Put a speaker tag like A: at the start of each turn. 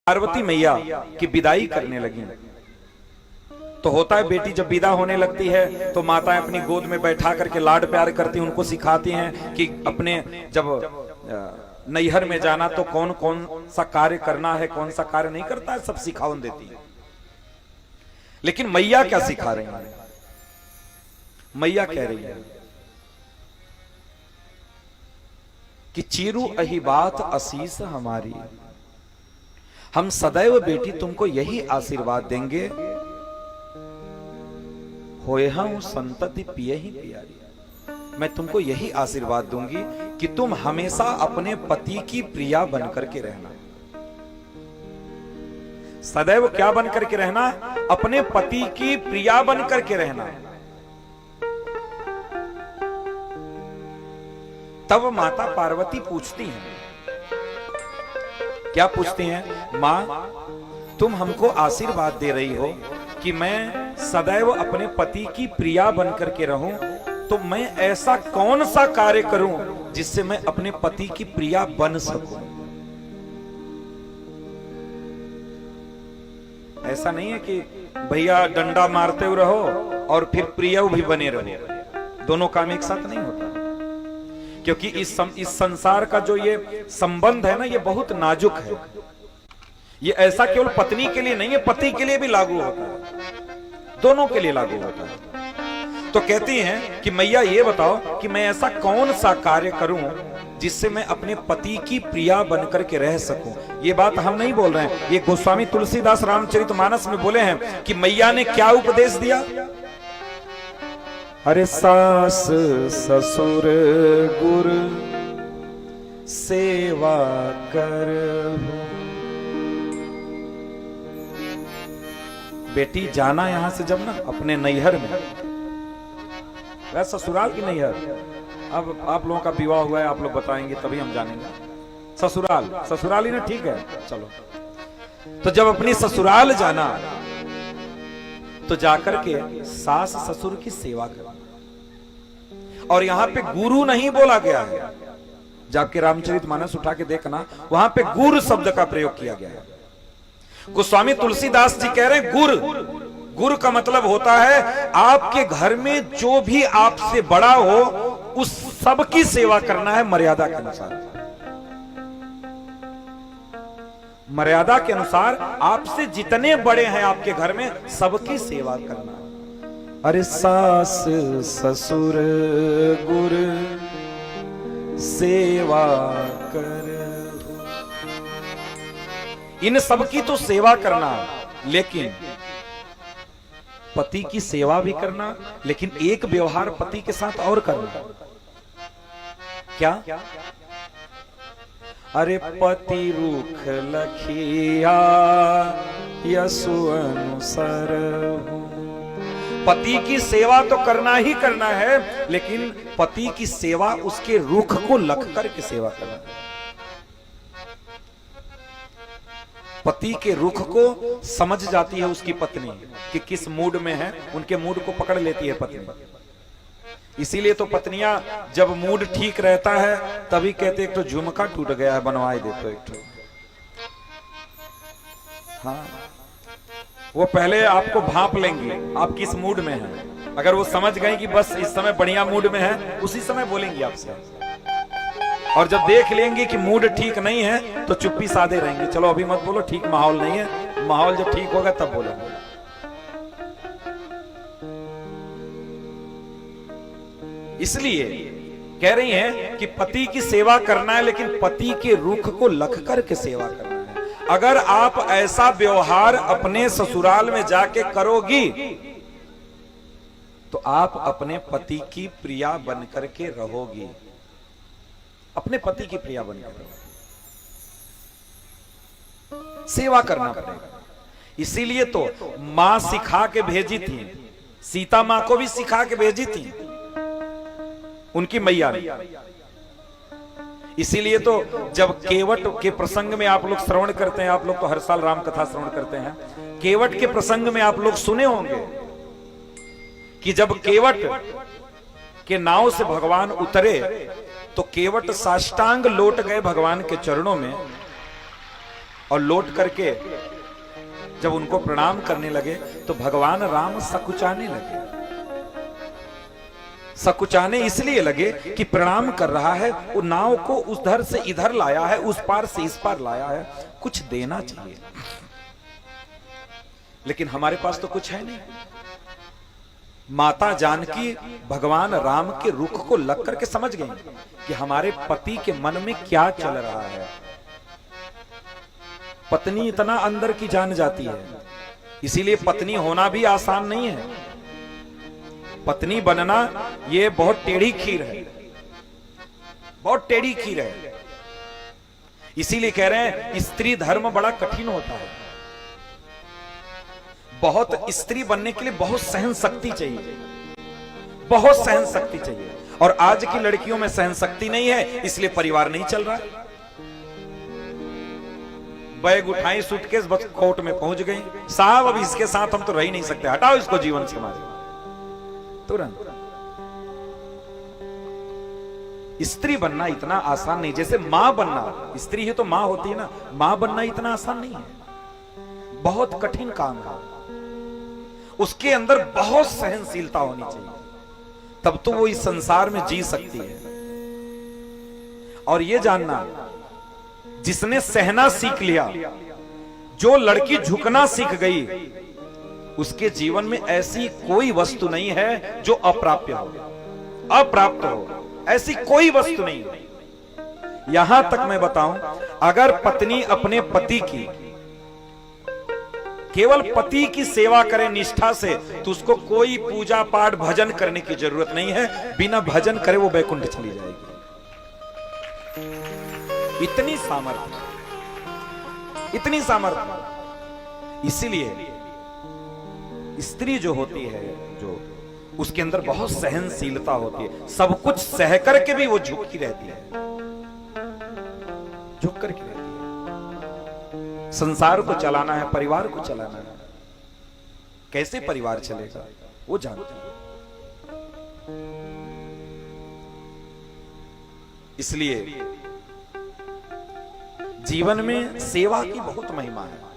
A: पार्वती मैया की विदाई करने लगी। तो होता है बेटी जब विदा होने लगती है तो माताएं अपनी गोद में बैठा करके लाड प्यार करती हैं, उनको सिखाती हैं कि अपने जब नैहर में जाना तो कौन कौन सा कार्य करना है, कौन सा कार्य नहीं करता है, सब सिखावन देती है। लेकिन मैया क्या सिखा रही है? मैया कह रही है कि चीरू अही बात असीस हमारी, हम सदैव बेटी तुमको यही आशीर्वाद देंगे, होए हम संतति पिए ही प्यारी। मैं तुमको यही आशीर्वाद दूंगी कि तुम हमेशा अपने पति की प्रिया बनकर के रहना। सदैव क्या बनकर के रहना? अपने पति की प्रिया बनकर के रहना। तब माता पार्वती पूछती हैं, क्या पूछती हैं? मां, तुम हमको आशीर्वाद दे रही हो कि मैं सदैव अपने पति की प्रिया बनकर के रहूं, तो मैं ऐसा कौन सा कार्य करूं जिससे मैं अपने पति की प्रिया बन सकूं? ऐसा नहीं है कि भैया डंडा मारते हुए रहो और फिर प्रिय भी बने रहो, दोनों काम एक साथ नहीं होता। क्योंकि इस संसार का जो ये संबंध है ना, ये बहुत नाजुक है। ये ऐसा केवल पत्नी के लिए नहीं है, पति के लिए भी लागू होता है, दोनों के लिए लागू होता है। तो कहती हैं कि मैया ये बताओ कि मैं ऐसा कौन सा कार्य करूं जिससे मैं अपने पति की प्रिया बनकर के रह सकूं। ये बात हम नहीं बोल रहे हैं, ये गोस्वामी तुलसीदास रामचरितमानस में बोले हैं कि मैया ने क्या उपदेश दिया। अरे सास ससुर गुर सेवा कर, बेटी जाना यहां से जब ना अपने नैहर में, वह ससुराल की नैहर, अब आप लोगों का विवाह हुआ है, आप लोग बताएंगे तभी हम जानेंगे। ससुराल, ससुराल ही ना, ठीक है चलो। तो जब अपनी ससुराल जाना तो जाकर के सास ससुर की सेवा करना। और यहां पे गुरु नहीं बोला गया है, जाके रामचरितमानस उठा के देखना, वहां पे गुरु शब्द का प्रयोग किया गया है। गोस्वामी तुलसीदास जी कह रहे हैं गुरु, गुरु का मतलब होता है आपके घर में जो भी आपसे बड़ा हो उस सब की सेवा करना है मर्यादा के अनुसार। मर्यादा के अनुसार आपसे जितने बड़े हैं आपके घर में सबकी सेवा करना। अरे सास ससुर गुर सेवा कर, इन सबकी तो सेवा करना, लेकिन पति की सेवा भी करना, लेकिन एक व्यवहार पति के साथ और करना। क्या? अरे पति रूख लखिया यसु अनुसर, पति की सेवा तो करना ही करना है, लेकिन पति की सेवा उसके रुख को लख करके सेवा करना है। पति के रुख को समझ जाती है उसकी पत्नी कि किस मूड में है, उनके मूड को पकड़ लेती है पत्नी। इसीलिए तो पत्नियां जब मूड ठीक रहता है तभी कहते एक तो झुमका टूट गया है, बनवाए दे तो एक तो। हाँ, वो पहले आपको भांप लेंगे आप किस मूड में हैं। अगर वो समझ गए कि बस इस समय बढ़िया मूड में है, उसी समय बोलेंगी आपसे। और जब देख लेंगे कि मूड ठीक नहीं है तो चुप्पी साधे रहेंगे, चलो अभी मत बोलो, ठीक माहौल नहीं है, माहौल जब ठीक होगा तब बोलेंगे। इसलिए कह रही हैं कि पति की सेवा करना है, लेकिन पति के रुख को लख करके सेवा करना है। अगर आप ऐसा व्यवहार अपने ससुराल में जाके करोगी तो आप अपने पति की प्रिया बनकर के रहोगी, अपने पति की प्रिया बनकर रहोगी। सेवा करना पड़ेगा। इसीलिए तो मां सिखा के भेजी थी, सीता मां को भी सिखा के भेजी थी उनकी मैया ने। इसीलिए तो जब केवट के प्रसंग में आप लोग श्रवण करते हैं, आप लोग तो हर साल राम कथा श्रवण करते हैं, केवट के प्रसंग में आप लोग सुने होंगे कि जब केवट के नाव से भगवान उतरे तो केवट साष्टांग लौट गए भगवान के चरणों में और लौट करके जब उनको प्रणाम करने लगे तो भगवान राम सकुचाने लगे। सकुचाने इसलिए लगे कि प्रणाम कर रहा है, वो नाव को उधर से इधर लाया है, उस पार से इस पार लाया है, कुछ देना चाहिए। लेकिन हमारे पास तो कुछ है नहीं। माता जानकी भगवान राम के रुख को लग करके समझ गई कि हमारे पति के मन में क्या चल रहा है। पत्नी इतना अंदर की जान जाती है, इसीलिए पत्नी होना भी आसान नहीं है। पत्नी बनना ये बहुत टेढ़ी खीर है, बहुत टेढ़ी खीर है। इसीलिए कह रहे हैं स्त्री धर्म बड़ा कठिन होता है। बहुत स्त्री बनने के लिए बहुत सहन शक्ति चाहिए, बहुत सहन शक्ति चाहिए। और आज की लड़कियों में सहन शक्ति नहीं है, इसलिए परिवार नहीं चल रहा है। बैग उठाई, सूटकेस, बस कोर्ट में पहुंच गई, साहब अब इसके साथ हम तो रह ही नहीं सकते, हटाओ इसको जीवन से हमारे। तुरंत स्त्री बनना इतना आसान नहीं, जैसे मां बनना, स्त्री ही तो मां होती है ना, मां बनना इतना आसान नहीं है, बहुत कठिन काम है। उसके अंदर बहुत सहनशीलता होनी चाहिए, तब तो वो इस संसार में जी सकती है। और ये जानना, जिसने सहना सीख लिया, जो लड़की झुकना सीख गई, उसके जीवन में ऐसी कोई वस्तु नहीं है जो अप्राप्य हो, अप्राप्त हो, ऐसी कोई वस्तु नहीं है। यहां तक मैं बताऊं, अगर पत्नी अपने पति की, केवल पति की सेवा करे निष्ठा से, तो उसको कोई पूजा पाठ भजन करने की जरूरत नहीं है। बिना भजन करे वो बैकुंठ चली जाएगी। इतनी सामर्थ्य, इतनी सामर्थ्य। इसीलिए स्त्री जो होती है, जो उसके अंदर बहुत सहनशीलता होती है, सब कुछ सह करके भी वो झुकी रहती है, झुक करके रहती है। संसार को चलाना है, परिवार को चलाना है, कैसे परिवार चलेगा वो जानती है। इसलिए जीवन में सेवा की बहुत महिमा है।